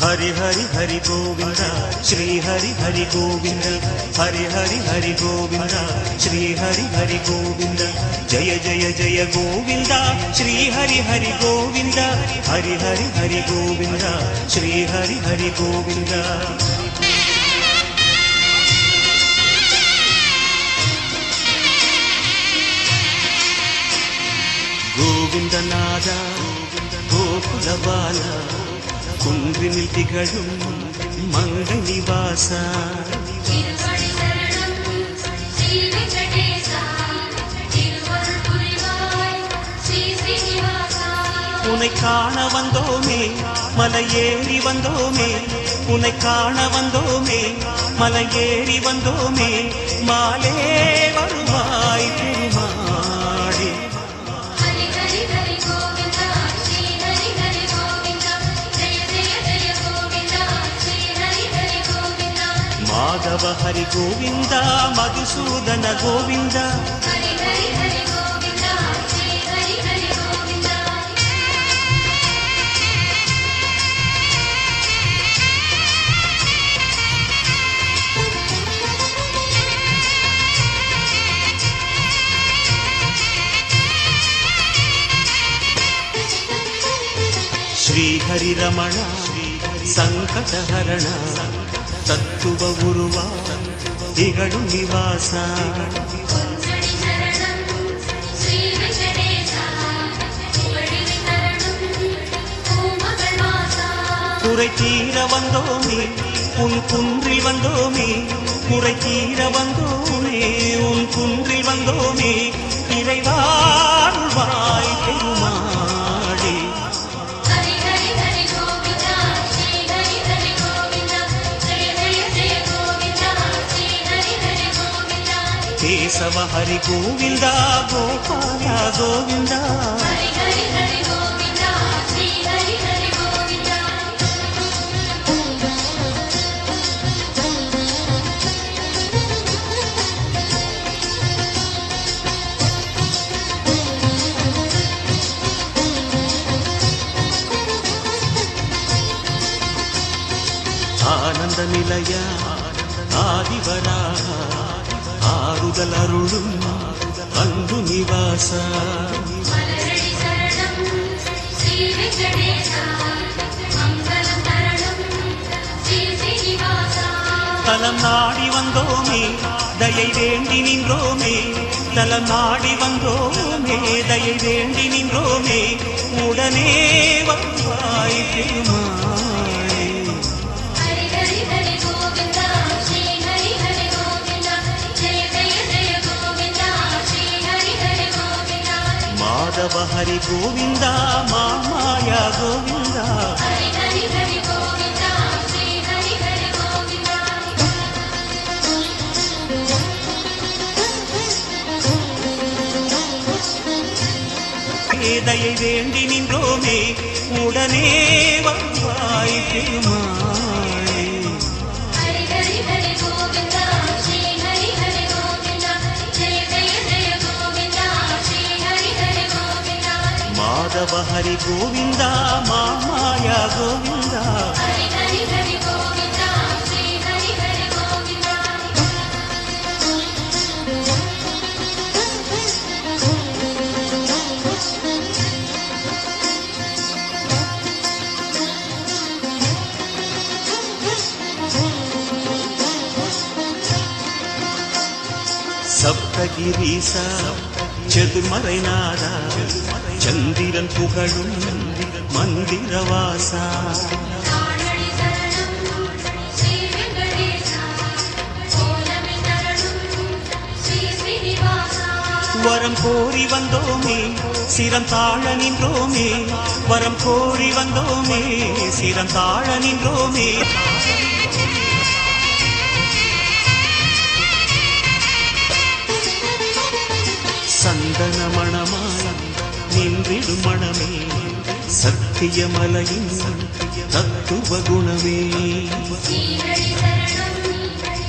हरि हरि हरि गोविंद श्री हरि हरि गोविंद हरि हरि हरि गोविंद श्री हरि हरि गोविंद जय जय जय गोविंद श्री हरि हरि गोविंद हरि हरि हरि गोविंद श्री हरि हरि गोविंद गोविंद नादा गोकुल बाला कुंद्रिनिल तिगळुम मंगल निवास तिरुवडि शरणम श्री वेंकटेशा तिरुवरुள் पुरिवाय श्री श्रीनिवासा उन्नै काण वंदोमे मलयेरि वंदोमे उन्नै काण वंदोमे मलयेरि वंदोमे माले वरुवाय तिरुमाडे हरि हरि हरि गोविंद श्री हरि हरि गोविंद जय जय जय गोविंद श्री हरि हरि गोविंद माधव हरि गोविंद मधुसूदन गोविंद हरि हरि हरि गोविंद श्री हरि हरि गोविंद श्री हरि रमण संकट हरण तत्व गुरुवा दिगळु निवास कुंजडि शरणम श्री वेंकटेशा तिरुवडि शरणम ओमगणवासा कुறை தீர வந்தோமே உன் குன்றில் வந்தோமே குறை தீர வந்தோமே உன் குன்றில் வந்தோமே இறைவாழ்வாய் பெருமாளே हरि हरि हरि गोविंद श्री हरि हरि गोविंद जय जय जय गोविंद श्री हरि हरि गोविंद केशव हरि गोविंद गोपाल गोविंद हरि हरि हरि गोविंद श्री हरि हरि गोविंद ஆனந்த நிலைய ஆதிவராக ஆறுதல் அருளும் அன்பு நிவாச मलरडि शरणम श्री वेंकटेशा मंगलम तरणम श्री श्रीनिवासा தலம் நாடி வந்தோமே தயை வேண்டி நின்றோமே தலம் நாடி வந்தோமே தயை வேண்டி நின்றோமே உடனே வருவாய் பெருமாளே हरि हरि हरि गोविंद श्री हरि हरि गोविंद जय जय जय गोविंद श्री हरि हरि गोविंद माधव हरि गोविंद माया गोविंद हरि हरि हरि गोविंद श्री हरि हरि गोविंद தயை வேண்டி நின்றோமே உடனே வருவாய் பெருமாளே हरि हरि हरि गोविंद श्री हरि हरि गोविंद जय जय जय गोविंद श्री हरि हरि गोविंद माधव हरि गोविंद माया गोविंद हरि हरि हरि गोविंद श्री हरि हरि गोविंद சப்தகிரீச சதுர்மறைநாத சந்திரன் புகழும் மந்திரவாசா नाडि शरणम श्री वेंकटेशा ओलमि शरणम श्री श्रीनिवासा வரம் கோரி வந்தோமே சிரம் தாழ நின்றோமே வரம் கோரி வந்தோமே சிரம் தாழ நின்றோமே சந்தன மணமாய் நின்றிடும் மணமே சத்தியமலையின் தத்துவ குணமே श्रीहरि शरणम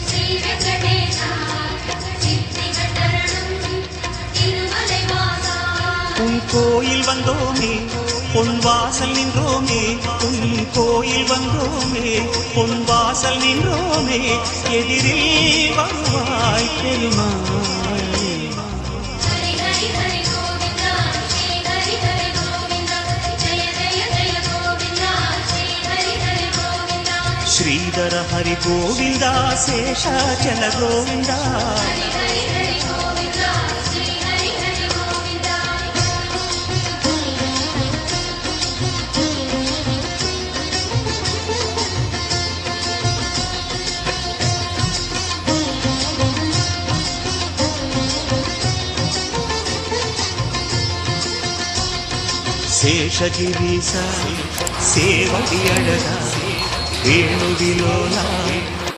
श्री वेंकटेशा चित्तिव शरणम तिरुमलै वासा உன் கோயில் வந்தோமே பொன்வாசல் நின்றோமே உன் கோயில் வந்தோமே பொன்வாசல் நின்றோமே எதிரில் வருவாய் பெருமாளே ஹரி ஹரி ஹரி கோவிந்தா ஸ்ரீ ஹரி ஹரி கோவிந்தா ஜெய ஜெய ஜெய கோவிந்தா ஸ்ரீ ஹரி ஹரி கோவிந்தா ಶ್ರೀಧರ ಹರಿ ಗೋವಿಂದ ಶೇಷಾಚಲ ಗೋವಿಂದ ஹரி ஹரி ஹரி கோவிந்தா ஸ்ரீ ஹரி ஹரி கோவிந்தா ಶೇಷಗಿರೀಶ ಸೇವಡಿ ಅಳದ ವೇಣುವಿಲೋಲ